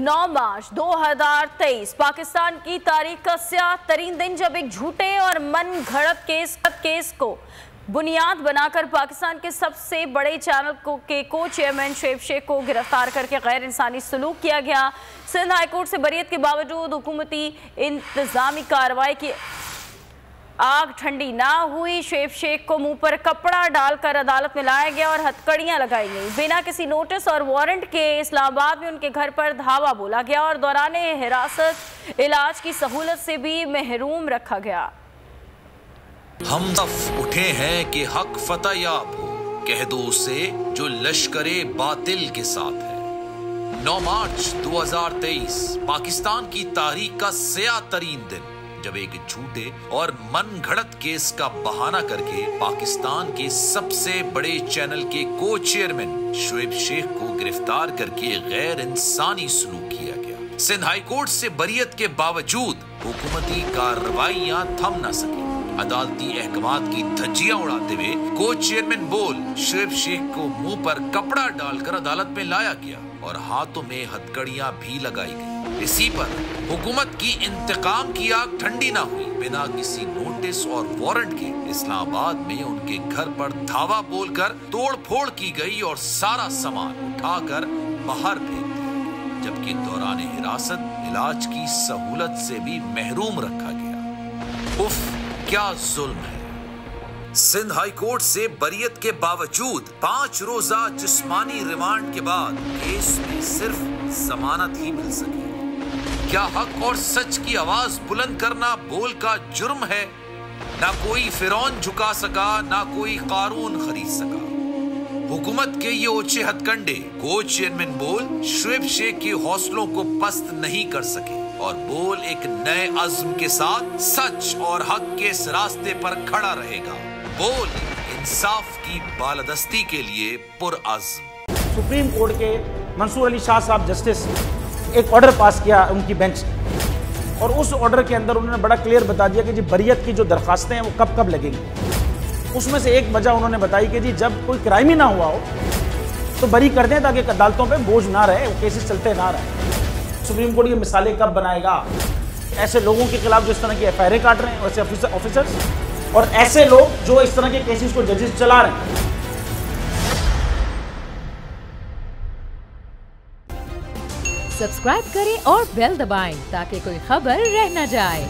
9 मार्च 2023 पाकिस्तान की तारीख का स्याह तरीन दिन, जब एक झूठे और मन घड़त केस को बुनियाद बनाकर पाकिस्तान के सबसे बड़े चैनल के को चेयरमैन शुएब शेख को गिरफ्तार करके गैर इंसानी सलूक किया गया। सिंध हाई कोर्ट से बरीयत के बावजूद हुकूमती इंतजामी कार्रवाई की आग ठंडी ना हुई। शुएब शेख को मुंह पर कपड़ा डालकर अदालत में लाया गया और हथकड़ियां लगाई गई। बिना किसी नोटिस और वारंट के इस्लामाबाद में उनके घर पर धावा बोला गया और दौरान हिरासत इलाज की सहूलत से भी महरूम रखा गया। हम सफ उठे हैं कि हक फतह याब हो, कह दो उसे जो लश्करे बातिल के साथ है। 9 मार्च 2023 पाकिस्तान की तारीख का स्याह तरीन दिन, जब एक झूठे और मन घड़त केस का बहाना करके पाकिस्तान के सबसे बड़े चैनल के को चेयरमैन शुएब शेख को गिरफ्तार करके गैर इंसानी सलूक किया गया। सिंध हाई कोर्ट से बरीयत के बावजूद हुकूमती कार्रवाइयां थम न सकी। अदालती अहकामात की धज्जियां उड़ाते हुए को चेयरमैन बोल शुएब शेख को मुंह पर कपड़ा डालकर अदालत में लाया गया और हाथों में हथकड़ियां भी लगाई गई। इसी पर हुकूमत की इंतकाम की आग ठंडी ना हुई। बिना किसी नोटिस और वारंट के इस्लामाबाद में उनके घर पर धावा बोलकर तोड़ फोड़ की गई और सारा सामान उठाकर बाहर फेंक दिया, जबकि दौरान हिरासत इलाज की सहूलत से भी महरूम रखा गया। उफ, क्या जुल्म है। सिंध हाई कोर्ट से बरीयत के बावजूद 5 रोजा जिस्मानी रिमांड के बाद केस में सिर्फ जमानत ही मिल सकी। क्या हक और सच की आवाज बुलंद करना बोल का जुर्म है? ना कोई फिरौन झुका सका, ना कोई कारून खरीद सका। हुकूमत के ये ऊंचे हथकंडे को चेयरमैन बोल शुएब शेख के हौसलों को पस्त नहीं कर सके और बोल एक नए अज़्म के साथ सच और हक के इस रास्ते पर खड़ा रहेगा। बोल इंसाफ की बालादस्ती के लिए पुरअज़्म। सुप्रीम कोर्ट के मंसूर अली शाह साहब जस्टिस एक ऑर्डर पास किया उनकी बेंच, और उस ऑर्डर के अंदर उन्होंने बड़ा क्लियर बता दिया कि जी बरीयत की जो दरखास्तें हैं वो कब कब लगेंगी। उसमें से एक वजह उन्होंने बताई कि जी जब कोई क्राइम ही ना हुआ हो तो बरी कर दें, ताकि अदालतों पे बोझ ना रहे, वो केसेस चलते ना रहे। सुप्रीम कोर्ट ये मिसालें कब बनाएगा? ऐसे लोगों के खिलाफ जो इस तरह की एफआईआर काट रहे हैं, वैसे ऑफिसर्स, और ऐसे लोग जो इस तरह के केसेस को जजेस चला रहे हैं। सब्सक्राइब करें और बेल दबाएं ताकि कोई खबर रह न जाए।